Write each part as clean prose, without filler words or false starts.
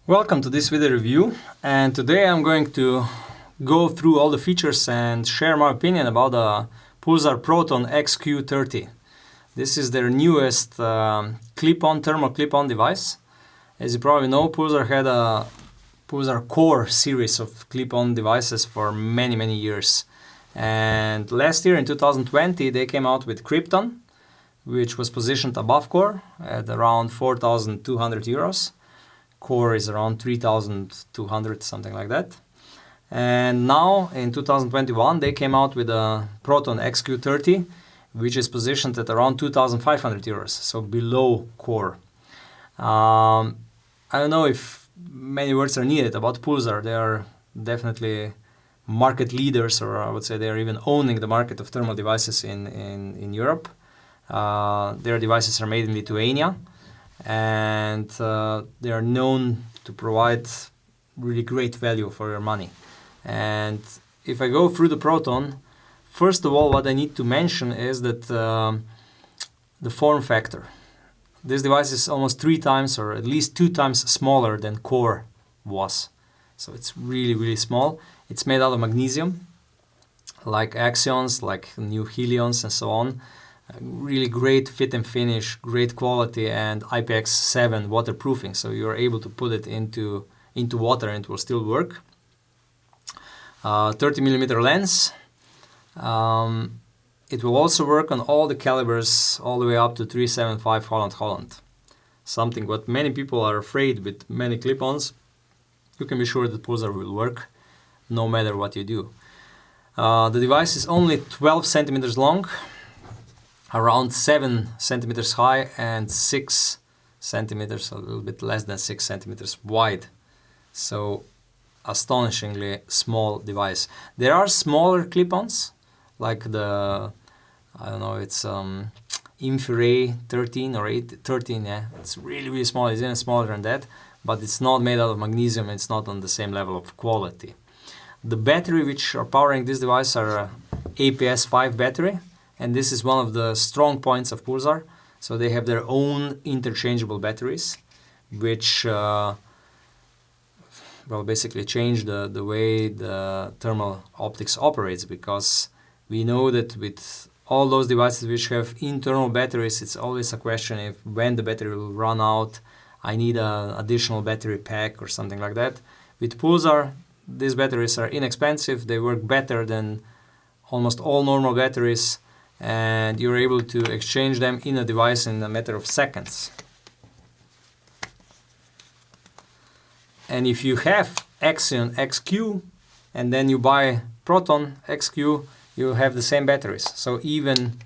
Welcome to this video review, and today I'm going to go through all the features and share my opinion about the Pulsar Proton FXQ30. This is their newest thermal clip-on device. As you probably know, Pulsar had a Pulsar Core series of clip-on devices for many years. And last year in 2020 they came out with Krypton, which was positioned above Core at around 4,200 euros. Core is around 3,200, something like that. And now in 2021 they came out with a Proton FXQ30, which is positioned at around 2,500 euros, so below Core. I don't know if many words are needed about Pulsar. They are definitely market leaders, or I would say they are even owning the market of thermal devices in Europe. Their devices are made in Lithuania, and they are known to provide really great value for your money. And if I go through the Proton, first of all, what I need to mention is that the form factor. This device is almost 3 times or at least 2 times smaller than Core was. So it's really small. It's made out of magnesium, like Axions, like new Helions and so on. Really great fit and finish, great quality, and IPX7 waterproofing, so you're able to put it into water and it will still work. 30mm lens. It will also work on all the calibers all the way up to 375 Holland. Something what many people are afraid with many clip-ons. You can be sure that Pulsar will work no matter what you do. The device is only 12 centimeters long, around 7 centimeters high, and 6 centimeters, a little bit less than 6 centimeters wide. So astonishingly small device. There are smaller clip-ons, like the, I don't know, it's Infrared 13 or 13, yeah. It's really small, it's even smaller than that, but it's not made out of magnesium, it's not on the same level of quality. The battery which are powering this device are a APS-5 battery, and this is one of the strong points of Pulsar. So they have their own interchangeable batteries, which basically change the way the thermal optics operates, because we know that with all those devices which have internal batteries, it's always a question if when the battery will run out, I need an additional battery pack or something like that. With Pulsar, these batteries are inexpensive, they work better than almost all normal batteries, and you're able to exchange them in a device in a matter of seconds. And if you have Axion XQ and then you buy Proton XQ, you have the same batteries, so even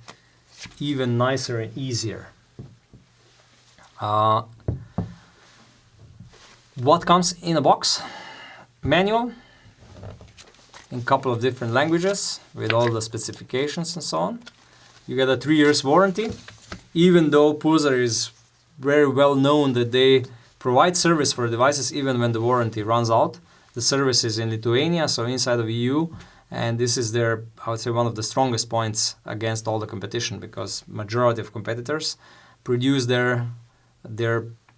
nicer and easier. What comes in a box? Manual in a couple of different languages with all the specifications and so on. You get a 3 years warranty, even though Pulsar is very well known that they provide service for devices even when the warranty runs out. The service is in Lithuania, so inside of EU, and this is their, I would say, one of the strongest points against all the competition, because majority of competitors produce their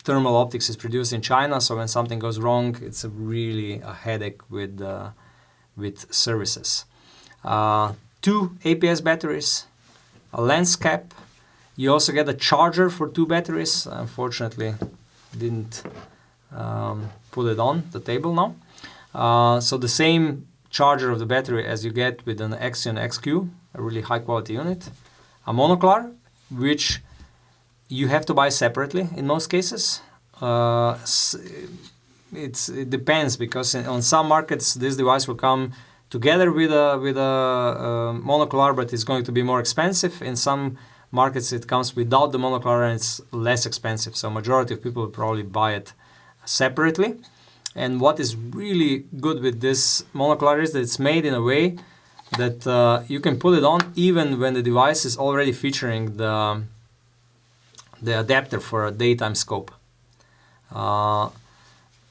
thermal optics is produced in China, so when something goes wrong, it's really a headache with services. 2 APS batteries, a lens cap. You also get a charger for 2 batteries. Unfortunately, didn't put it on the table now. So the same charger of the battery as you get with an Axion XQ, a really high quality unit. A monoclar, which you have to buy separately in most cases. It depends, because on some markets this device will come together with a monoclar, but it's going to be more expensive. In some markets it comes without the monoclar and it's less expensive, so majority of people will probably buy it separately. And what is really good with this monoclar is that it's made in a way that you can put it on even when the device is already featuring the adapter for a daytime scope.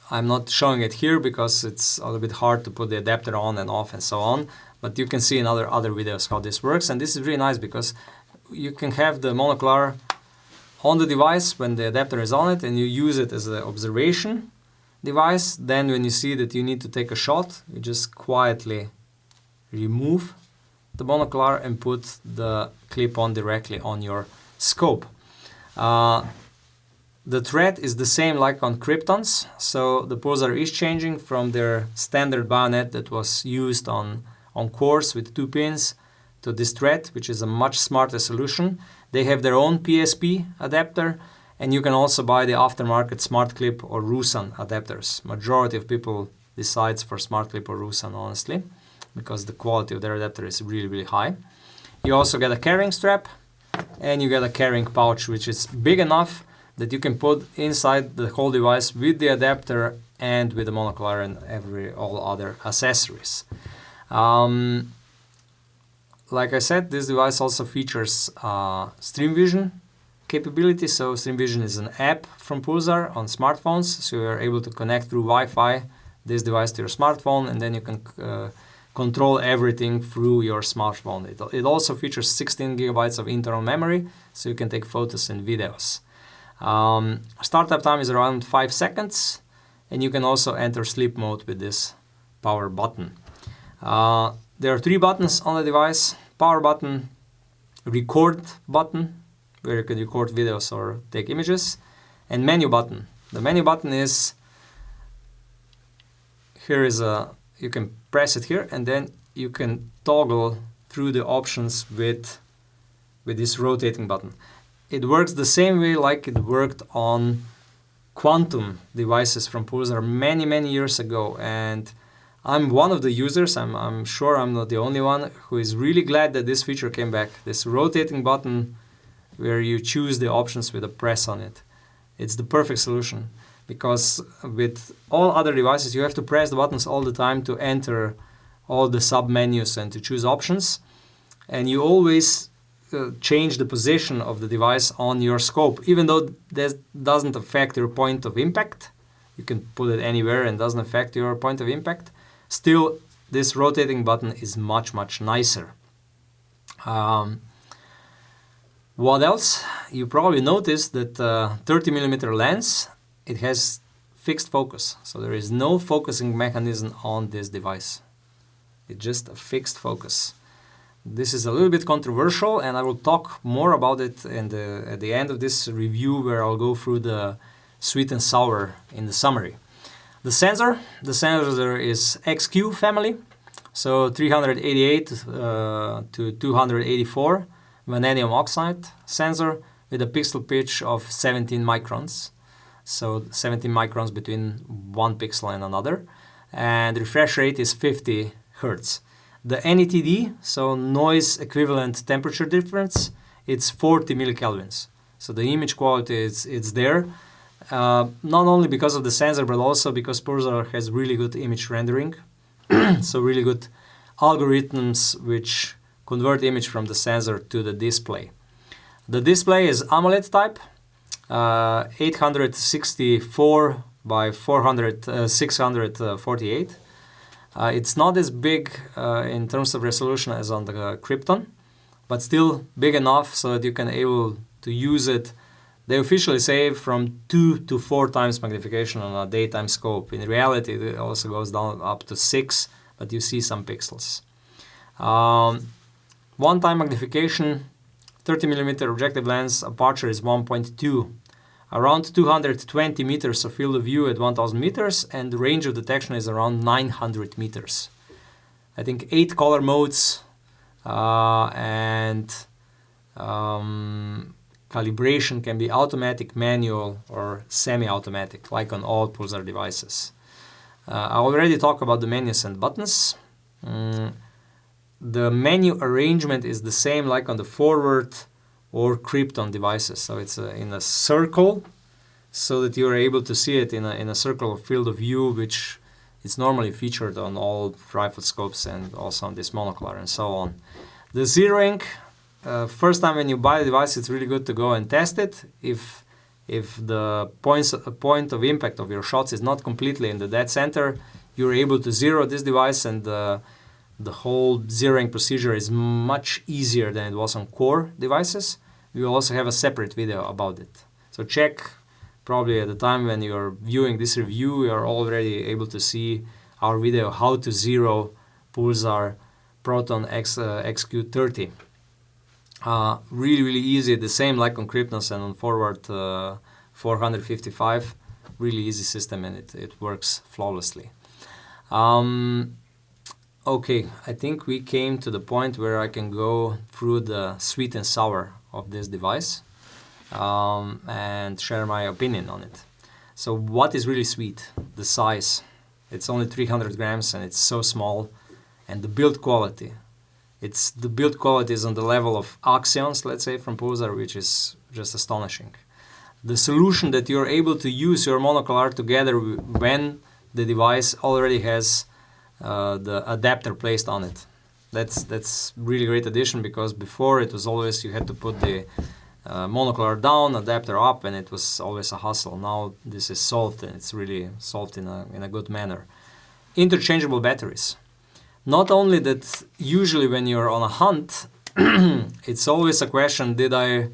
I'm not showing it here because it's a little bit hard to put the adapter on and off and so on, but you can see in other videos how this works. And this is really nice because you can have the monoclar on the device when the adapter is on it, and you use it as an observation device, then when you see that you need to take a shot, you just quietly remove the monocular and put the clip on directly on your scope. The thread is the same like on Kryptons, so the Pulsar is changing from their standard bayonet that was used on cores with 2 pins to this thread, which is a much smarter solution. They have their own PSP adapter, and you can also buy the aftermarket Smart Clip or Rusan adapters. Majority of people decides for Smart Clip or Rusan, honestly, because the quality of their adapter is really, really high. You also get a carrying strap, and you get a carrying pouch, which is big enough that you can put inside the whole device with the adapter and with the monocular and all other accessories. Like I said, this device also features Stream Vision capability. So Stream Vision is an app from Pulsar on smartphones, so you're able to connect through Wi-Fi this device to your smartphone, and then you can control everything through your smartphone. It also features 16 gigabytes of internal memory, so you can take photos and videos. Startup time is around 5 seconds, and you can also enter sleep mode with this power button. There are 3 buttons on the device: power button, record button, where you can record videos or take images, and menu button. The menu button is, you can press it here, and then you can toggle through the options with this rotating button. It works the same way like it worked on quantum devices from Pulsar many years ago, and I'm one of the users, I'm sure I'm not the only one, who is really glad that this feature came back. This rotating button where you choose the options with a press on it. It's the perfect solution, because with all other devices you have to press the buttons all the time to enter all the sub-menus and to choose options, and you always change the position of the device on your scope, even though that doesn't affect your point of impact. You can put it anywhere and doesn't affect your point of impact. Still, this rotating button is much nicer. What else? You probably noticed that 30mm lens, it has fixed focus, so there is no focusing mechanism on this device. It's just a fixed focus. This is a little bit controversial, and I will talk more about it at the end of this review, where I'll go through the sweet and sour in the summary. The sensor is XQ family, so 388 to 284 vanadium oxide sensor with a pixel pitch of 17 microns. So 17 microns between one pixel and another, and refresh rate is 50 Hertz. The NETD, so noise equivalent temperature difference, it's 40 millikelvins. So the image quality is there, not only because of the sensor, but also because Pulsar has really good image rendering. So really good algorithms which convert image from the sensor to the display. The display is AMOLED type, 864 by 648. It's not as big in terms of resolution as on the Krypton, but still big enough so that you can able to use it. They officially say from 2 to 4 times magnification on a daytime scope. In reality, it also goes down up to 6, but you see some pixels. One-time magnification, 30mm objective lens, aperture is 1.2. Around 220 meters of field of view at 1000 meters, and the range of detection is around 900 meters. I think 8 color modes and calibration can be automatic, manual, or semi-automatic, like on all Pulsar devices. I already talked about the menus and buttons. The menu arrangement is the same like on the forward or Krypton devices. So it's in a circle, so that you are able to see it in a circle of field of view, which is normally featured on all rifle scopes and also on this monocular and so on. The zeroing, first time when you buy the device, it's really good to go and test it. If the point of impact of your shots is not completely in the dead center, you're able to zero this device, and the whole zeroing procedure is much easier than it was on core devices. We will also have a separate video about it. So check probably at the time when you're viewing this review, you're already able to see our video how to zero Pulsar Proton FXQ30. Really easy, the same like on Krypton's and on Forward 455. Really easy system, and it works flawlessly. Okay, I think we came to the point where I can go through the sweet and sour of this device and share my opinion on it. So what is really sweet? The size. It's only 300 grams and it's so small. And the build quality. The build quality is on the level of Axions, let's say, from Pulsar, which is just astonishing. The solution that you're able to use your monocular together when the device already has the adapter placed on it. That's really great addition, because before it was always you had to put the monocular down, adapter up, and it was always a hassle. Now this is solved, and it's really solved in a good manner. Interchangeable batteries. Not only that, usually when you're on a hunt, it's always a question, did I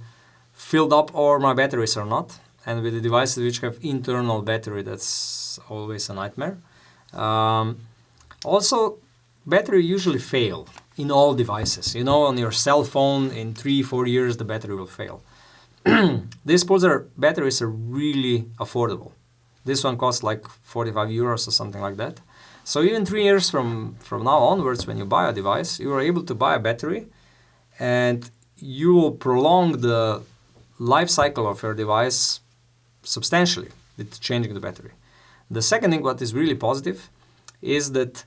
filled up all my batteries or not? And with the devices which have internal battery, that's always a nightmare. Also, battery usually fail in all devices. You know, on your cell phone, in 3-4 years, the battery will fail. These Pulsar batteries are really affordable. This one costs like 45 euros or something like that. So even 3 years from now onwards, when you buy a device, you are able to buy a battery, and you will prolong the life cycle of your device substantially with changing the battery. The second thing, what is really positive, is that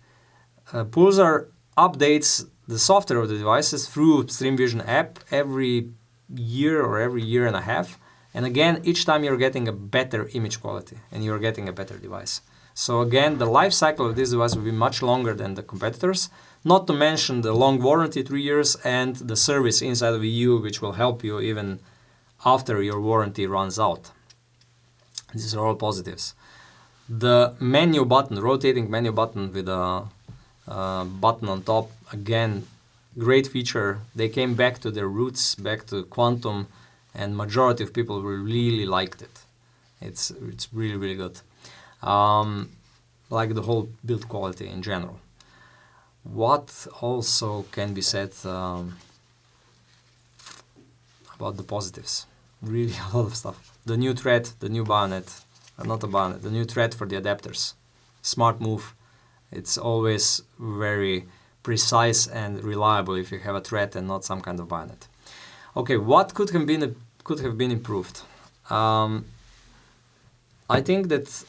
Pulsar updates the software of the devices through Stream Vision app every year or every year and a half. And again, each time you're getting a better image quality and you're getting a better device. So again, the life cycle of this device will be much longer than the competitors, not to mention the long warranty, 3 years, and the service inside of EU, which will help you even after your warranty runs out. These are all positives. The menu button, rotating menu button with a button on top, again, great feature. They came back to their roots, back to Quantum, and majority of people really liked it. It's really good. Like the whole build quality in general. What also can be said about the positives? Really a lot of stuff. The new thread, the new bayonet, not a bayonet, the new thread for the adapters. Smart move. It's always very precise and reliable if you have a thread and not some kind of bayonet. Okay, what could have been improved? I think that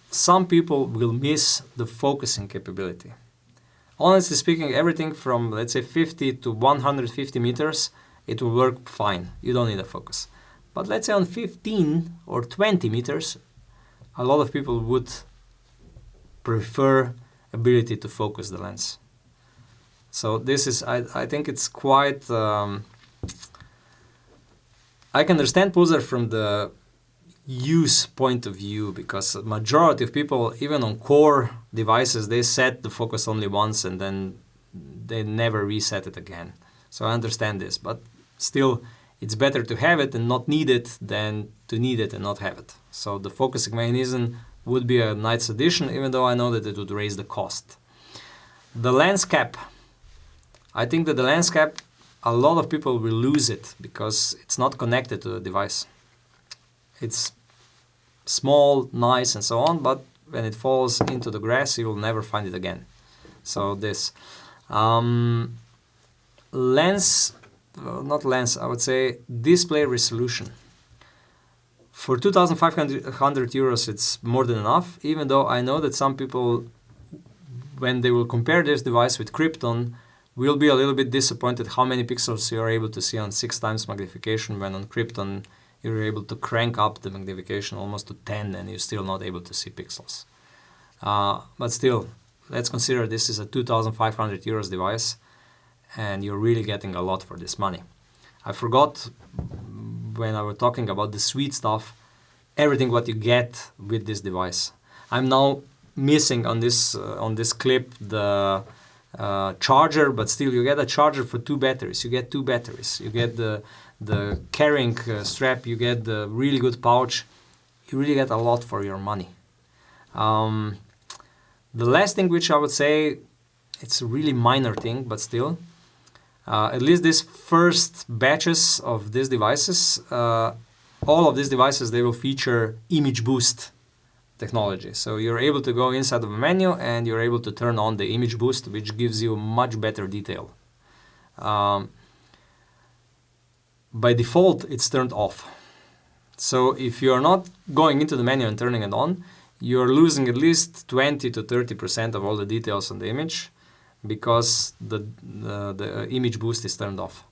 some people will miss the focusing capability. Honestly speaking, everything from, let's say, 50 to 150 meters, it will work fine. You don't need a focus. But let's say on 15 or 20 meters, a lot of people would prefer ability to focus the lens. So this is, I think it's quite, I can understand Pulsar from the use point of view, because majority of people, even on core devices, they set the focus only once and then they never reset it again. So I understand this, but still it's better to have it and not need it than to need it and not have it. So the focusing mechanism would be a nice addition, even though I know that it would raise the cost. The lens cap. I think that the lens cap, a lot of people will lose it because it's not connected to the device. It's small, nice, and so on, but when it falls into the grass, you will never find it again. So this lens, not lens, I would say display resolution. For 2,500 euros, it's more than enough, even though I know that some people, when they will compare this device with Krypton, will be a little bit disappointed how many pixels you are able to see on 6 times magnification, when on Krypton you're able to crank up the magnification almost to 10 and you're still not able to see pixels. But still, let's consider this is a 2,500 euros device and you're really getting a lot for this money. I forgot when I was talking about the sweet stuff, everything what you get with this device. I'm now missing on this clip the charger, but still you get a charger for 2 batteries. You get 2 batteries. You get the carrying strap. You get the really good pouch. you really get a lot for your money. The last thing which I would say, it's a really minor thing, but still, at least these first batches of these devices, all of these devices, they will feature image boost technology. So you're able to go inside of a menu and you're able to turn on the image boost, which gives you much better detail. By default, it's turned off. So if you're not going into the menu and turning it on, you're losing at least 20 to 30% of all the details on the image because the image boost is turned off.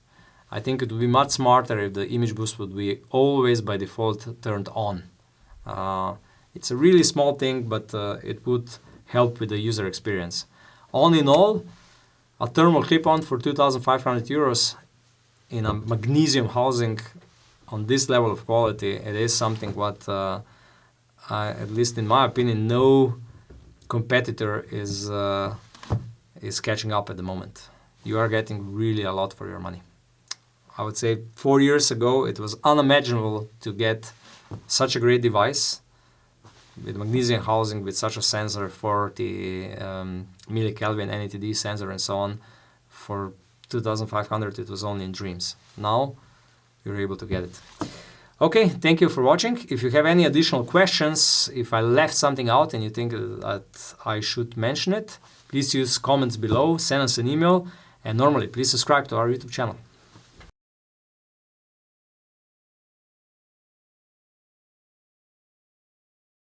I think it would be much smarter if the image boost would be always by default turned on. It's a really small thing, but it would help with the user experience. All in all, a thermal clip-on for 2,500 euros in a magnesium housing on this level of quality, it is something what, at least in my opinion, no competitor is catching up at the moment. You are getting really a lot for your money. I would say 4 years ago, it was unimaginable to get such a great device with magnesium housing, with such a sensor, 40 millikelvin NATD sensor and so on. For 2,500, it was only in dreams. Now, you're able to get it. Okay, thank you for watching. If you have any additional questions, if I left something out and you think that I should mention it, please use comments below, send us an email, and normally, please subscribe to our YouTube channel.